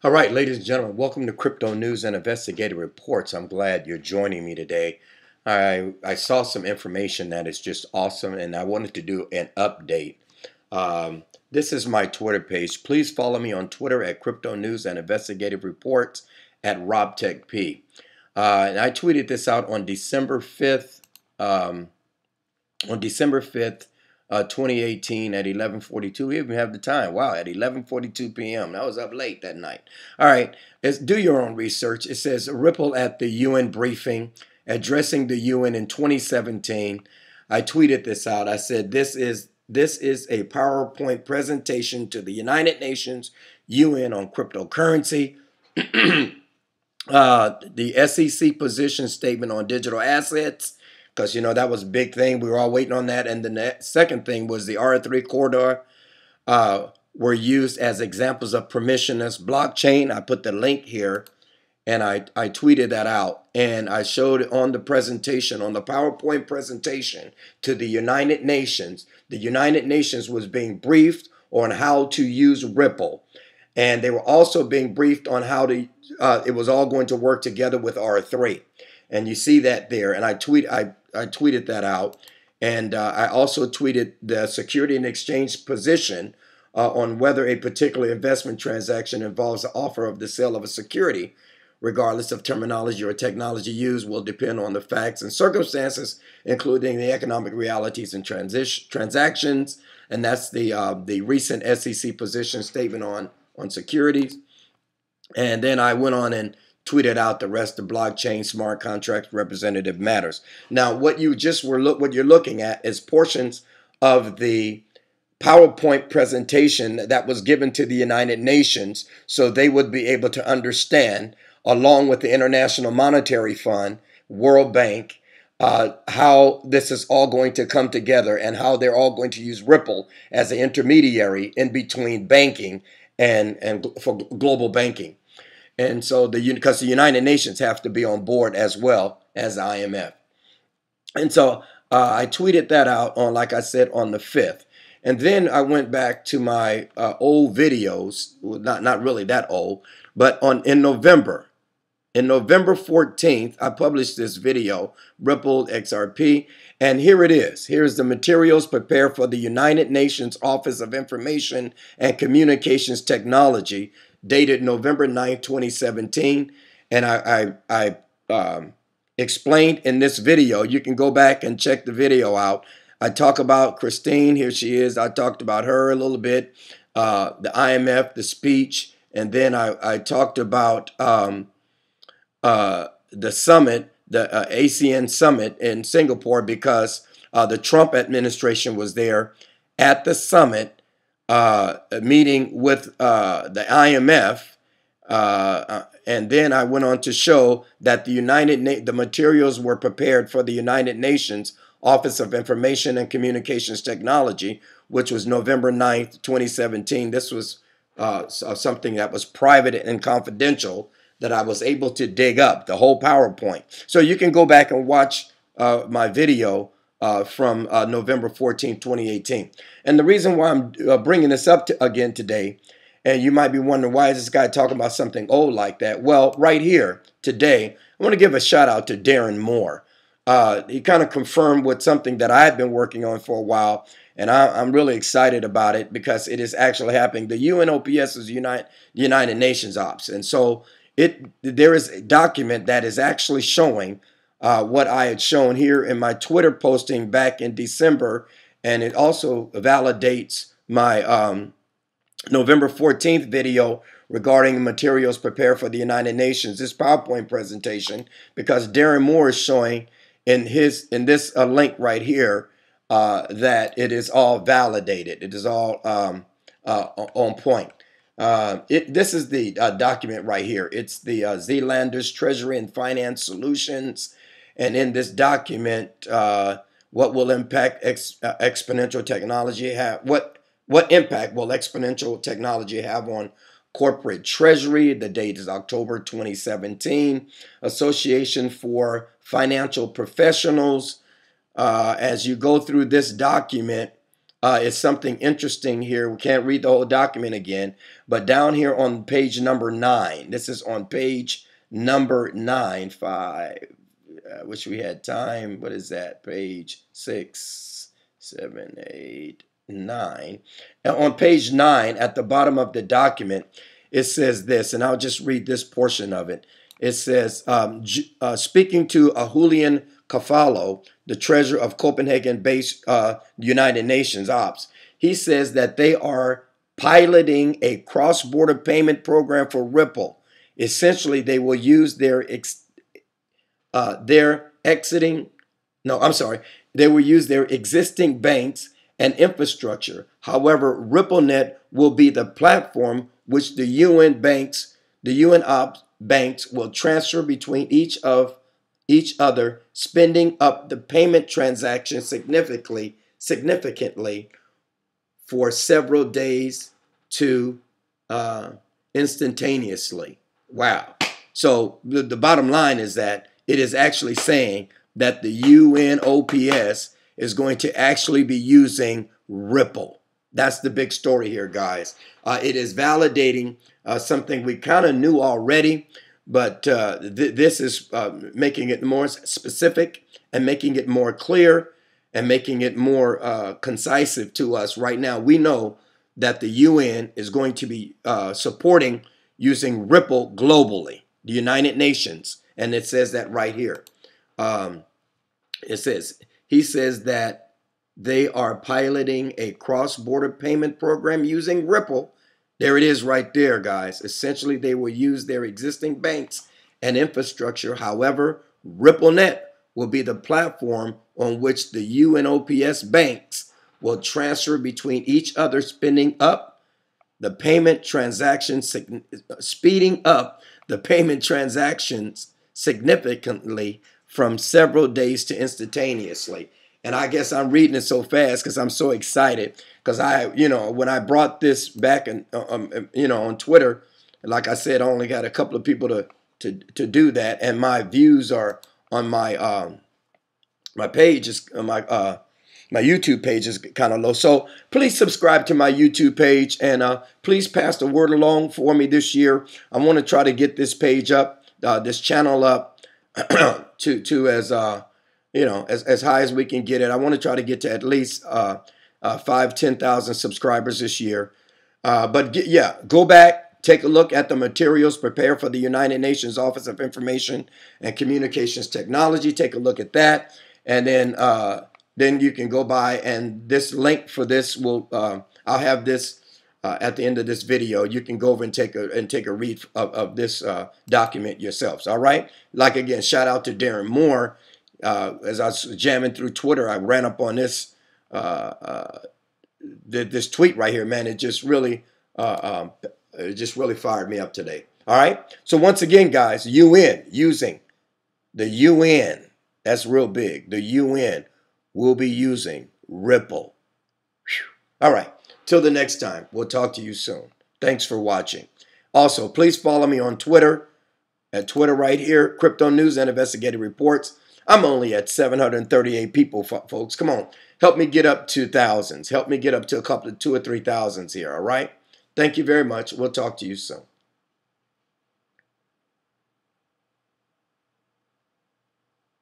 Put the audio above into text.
All right, ladies and gentlemen, welcome to Crypto News and Investigative Reports. I'm glad you're joining me today. I saw some information that is just awesome, and I wanted to do an update. This is my Twitter page. Please follow me on Twitter at Crypto News and Investigative Reports at RobTechP. And I tweeted this out on December 5th. On December 5th, 2018 at 11:42. We even have the time. Wow, at 11:42 p.m. I was up late that night. All right, do your own research. It says Ripple at the UN briefing addressing the UN in 2017. I tweeted this out. I said this is a PowerPoint presentation to the United Nations UN on cryptocurrency. The SEC position statement on digital assets, because that was a big thing. We were all waiting on that. And the second thing was the R3 corridor were used as examples of permissionless blockchain. I put the link here, and I tweeted that out, and I showed it on the presentation, on the PowerPoint presentation to the United Nations. The United Nations was being briefed on how to use Ripple, and they were also being briefed on how to it was all going to work together with R3. And you see that there. And I tweeted that out. And I also tweeted the Security and Exchange position on whether a particular investment transaction involves the offer of the sale of a security, regardless of terminology or technology used, will depend on the facts and circumstances, including the economic realities and transactions. And that's the recent SEC position statement on securities. And then I went on and tweeted out the rest of blockchain, smart contracts, representative matters. Now, what you're looking at is portions of the PowerPoint presentation that was given to the United Nations, so they would be able to understand, along with the International Monetary Fund, World Bank, how this is all going to come together and how they're all going to use Ripple as an intermediary in between banking and for global banking. And so because the United Nations have to be on board as well as the IMF. And so I tweeted that out on, like I said, on the 5th. And then I went back to my old videos, not really that old, but in November. In November 14th, I published this video, Ripple XRP, and here it is. Here's the materials prepared for the United Nations Office of Information and Communications Technology, dated November 9th, 2017. And I explained in this video, you can go back and check the video out. I talk about Christine, here she is. I talked about her a little bit, the IMF, the speech, and then I talked about the summit, the ASEAN summit in Singapore, because the Trump administration was there at the summit, meeting with the IMF, and then I went on to show that the materials were prepared for the United Nations Office of Information and Communications Technology, which was November 9th, 2017. This was something that was private and confidential that I was able to dig up, the whole PowerPoint. So you can go back and watch my video from November 14, 2018. And the reason why I'm bringing this up again today, and you might be wondering, why is this guy talking about something old like that? Well, right here today, I want to give a shout out to Darren Moore. He kind of confirmed with something that I had been working on for a while, and I'm really excited about it because it is actually happening. The UNOPS is United Nations Ops, and so there is a document that is actually showing what I had shown here in my Twitter posting back in December, and it also validates my November 14th video regarding materials prepared for the United Nations, this PowerPoint presentation, because Darren Moore is showing in this link right here that it is all validated. It is all on point. This is the document right here. It's the Zealanders Treasury and Finance Solutions. And in this document, what will impact exponential technology have? What impact will exponential technology have on corporate treasury? The date is October 2017. Association for Financial Professionals. As you go through this document, is something interesting here. We can't read the whole document again, but down here on page number 9, this is on page number 9, 5. I wish we had time. What is that? Page 6, 7, 8, 9. And on page 9, at the bottom of the document, it says this, and I'll just read this portion of it. It says, speaking to Julian Kafalo, the treasurer of Copenhagen-based United Nations Ops, he says that they are piloting a cross-border payment program for Ripple. Essentially, they will use they will use their existing banks and infrastructure. However, RippleNet will be the platform which the UN Ops banks will transfer between each other, spinning up the payment transaction significantly for several days to instantaneously. Wow. So the bottom line is that it is actually saying that the UNOPS is going to actually be using Ripple. That's the big story here, guys. It is validating something we kind of knew already, but this is making it more specific and making it more clear and making it more concise to us right now. We know that the UN is going to be supporting using Ripple globally, the United Nations, and it says that right here. He says that they are piloting a cross-border payment program using Ripple. There it is right there, guys. Essentially, they will use their existing banks and infrastructure. However, RippleNet will be the platform on which the UNOPS banks will transfer between each other, spinning up the payment transactions, speeding up the payment transactions significantly from several days to instantaneously. And I guess I'm reading it so fast because I'm so excited. Because when I brought this back and on Twitter, like I said, I only got a couple of people to do that, and my views are on my my page is my YouTube page is kind of low. So please subscribe to my YouTube page, and please pass the word along for me this year. I want to try to get this page up, this channel up to as as high as we can get it. I want to try to get to at least 10,000 subscribers this year. Go back, take a look at the materials prepared for the United Nations Office of Information and Communications Technology. Take a look at that, and then you can go by, and this link for this will I'll have this at the end of this video. You can go over and take a read of this document yourselves. All right. Like again, shout out to Darren Moore. As I was jamming through Twitter, I ran up on this this tweet right here, man. It just really fired me up today. All right. So once again, guys, UN using the UN. That's real big. The UN will be using Ripple. Whew. All right. Till the next time, we'll talk to you soon. Thanks for watching. Also, please follow me on Twitter at Twitter right here, Crypto News and Investigative Reports. I'm only at 738 people, folks. Come on. Help me get up to thousands. Help me get up to a couple of 2,000 or 3,000 here, all right? Thank you very much. We'll talk to you soon.